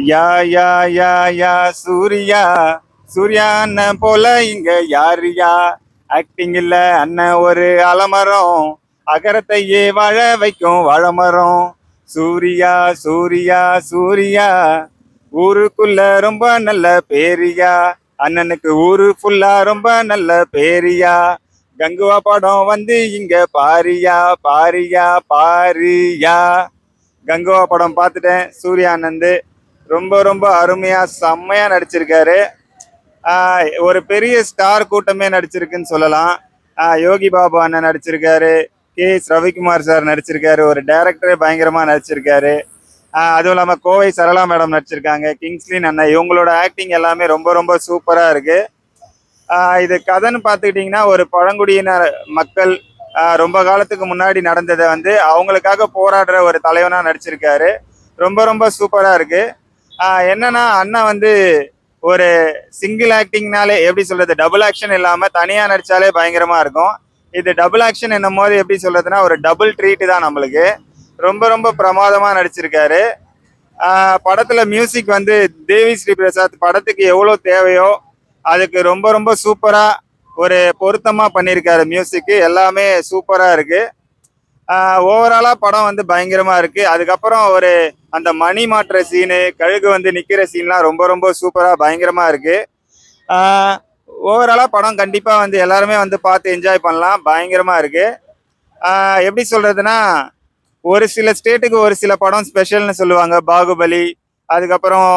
யா யா யா யா சூர்யா சூர்யா அண்ணன் போல இங்க யாருயா ஆக்டிங் இல்ல அண்ணன் ஒரு அலமரம் அகரத்தையே வாழ வைக்கும் வாழமரம் சூர்யா சூர்யா சூர்யா ஊருக்குள்ள ரொம்ப நல்ல பேரியா அண்ணனுக்கு ஊரு ஃபுல்லா ரொம்ப நல்ல பேரியா கங்குவா படம் வந்து இங்க பாரியா பாரியா பாரியா. கங்குவா படம் பார்த்துட்டேன். சூர்யா ஆனந்த் ரொம்ப ரொம்ப அருமையா செம்மையா நடிச்சிருக்காரு. ஒரு பெரிய ஸ்டார் கூட்டமே நடிச்சிருக்குன்னு சொல்லலாம். யோகி பாபு அண்ணன் நடிச்சிருக்காரு, கே.எஸ். ரவிக்குமார் சார் நடிச்சிருக்காரு, ஒரு டைரக்டரே பயங்கரமா நடிச்சிருக்காரு. அதுவும் இல்லாமல் கோவை சரளா மேடம் நடிச்சிருக்காங்க, கிங்ஸ்லின் அண்ணன். இவங்களோட ஆக்டிங் எல்லாமே ரொம்ப ரொம்ப சூப்பராக இருக்கு. இது கதைன்னு பார்த்துக்கிட்டிங்கன்னா, ஒரு பழங்குடியினர் மக்கள் ரொம்ப காலத்துக்கு முன்னாடி நடந்ததை வந்து அவங்களுக்காக போராடுற ஒரு தலைவனாக நடிச்சிருக்காரு. ரொம்ப ரொம்ப சூப்பராக இருக்கு. என்னன்னா அண்ணன் வந்து ஒரு சிங்கிள் ஆக்டிங்னாலே எப்படி சொல்றது, டபுள் ஆக்ஷன் இல்லாமல் தனியாக நடிச்சாலே பயங்கரமா இருக்கும். இது டபுள் ஆக்ஷன் என்னும் போது எப்படி சொல்றதுன்னா ஒரு டபுள் ட்ரீட் தான் நம்மளுக்கு. ரொம்ப ரொம்ப பிரமாதமா நடிச்சிருக்காரு. படத்துல மியூசிக் வந்து தேவி ஸ்ரீ பிரசாத் படத்துக்கு எவ்வளோ தேவையோ அதுக்கு ரொம்ப ரொம்ப சூப்பரா ஒரு பொருத்தமா பண்ணியிருக்காரு. மியூசிக் எல்லாமே சூப்பரா இருக்கு. ஓவராலா படம் வந்து பயங்கரமா இருக்கு. அதுக்கப்புறம் ஒரு அந்த மணி மாற்ற சீனு, கழுகு வந்து நிக்கிற சீன்லாம் ரொம்ப ரொம்ப சூப்பரா பயங்கரமா இருக்கு. ஓவராலா படம் கண்டிப்பா வந்து எல்லாருமே வந்து பார்த்து என்ஜாய் பண்ணலாம். பயங்கரமா இருக்கு. எப்படி சொல்றதுன்னா, ஒரு சில ஸ்டேட்டுக்கு ஒரு சில படம் ஸ்பெஷல்னு சொல்லுவாங்க. பாகுபலி, அதுக்கப்புறம்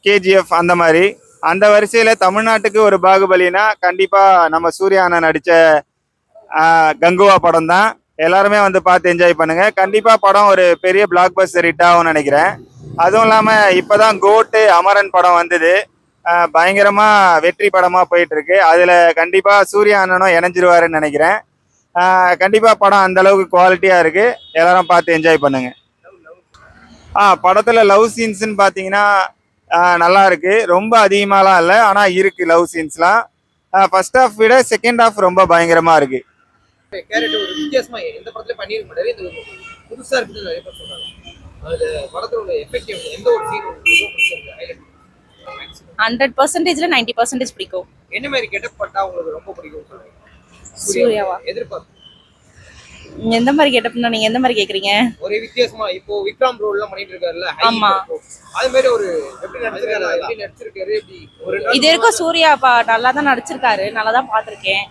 கேஜிஎஃப், அந்த மாதிரி. அந்த வரிசையில தமிழ்நாட்டுக்கு ஒரு பாகுபலினா கண்டிப்பா நம்ம சூர்யா அண்ணன் நடிச்ச கங்குவா படம் தான். எல்லாருமே வந்து பார்த்து என்ஜாய் பண்ணுங்க. கண்டிப்பா படம் ஒரு பெரிய பிளாக் பஸ்டர் ஹிட் ஆகும்னு நினைக்கிறேன். அதுவும் இல்லாம இப்பதான் கோட்டு அமரன் படம் வந்தது. பயங்கரமா வெற்றி படமா போயிட்டு இருக்கு. அதுல கண்டிப்பா சூர்யா அண்ணனும் இணைஞ்சிருவாருன்னு நினைக்கிறேன். கண்டிப்பா படம் அந்த அளவுக்கு குவாலிட்டியா இருக்கு. எல்லாரும் பார்த்து என்ஜாய் பண்ணுங்க. படத்துல லவ் சீன்ஸ்ன்னு பாத்தீங்கன்னா நல்லா இருக்கு. ரொம்ப அதிகமாலாம் இல்லை, ஆனா இருக்கு லவ் சீன்ஸ்லாம். ஃபர்ஸ்ட் ஹாஃப் விட செகண்ட் ஹாஃப் ரொம்ப பயங்கரமா இருக்கு. கேரக்டர் ஒரு வித்தியாசமா எந்த படத்துல பண்ணிருக்க மாட்டாரு, இது புதுசா இருக்குன்னு நிறைய பேர் சொல்றாங்க. அது படத்தோட எஃபெக்டிவ் எந்த ஒரு சீன் ஹைலைட் 100%ல 90% பிடிக்கும். என்ன மாதிரி கெட்டப் பட்டா உங்களுக்கு ரொம்ப பிடிக்கும் சொல்றீங்க? சூர்யாவா? எதிர்பார்ப்பு எந்த மாதிரி கெட்டப்னா நீங்க எந்த மாதிரி கேக்குறீங்க? ஒரே வித்தியாசமா இப்போ விக்ரம் ரோல் எல்லாம் பண்ணிட்டு இருக்காருல்ல, ஆமா, அது மாதிரி ஒரு எப்படி நடிச்சிருக்காரு எப்படி ஒரு இது வரைக்கும் சூர்யா நல்லா தான் நடிச்சிருக்காரு, நல்லா தான் பார்த்திருக்கேன்.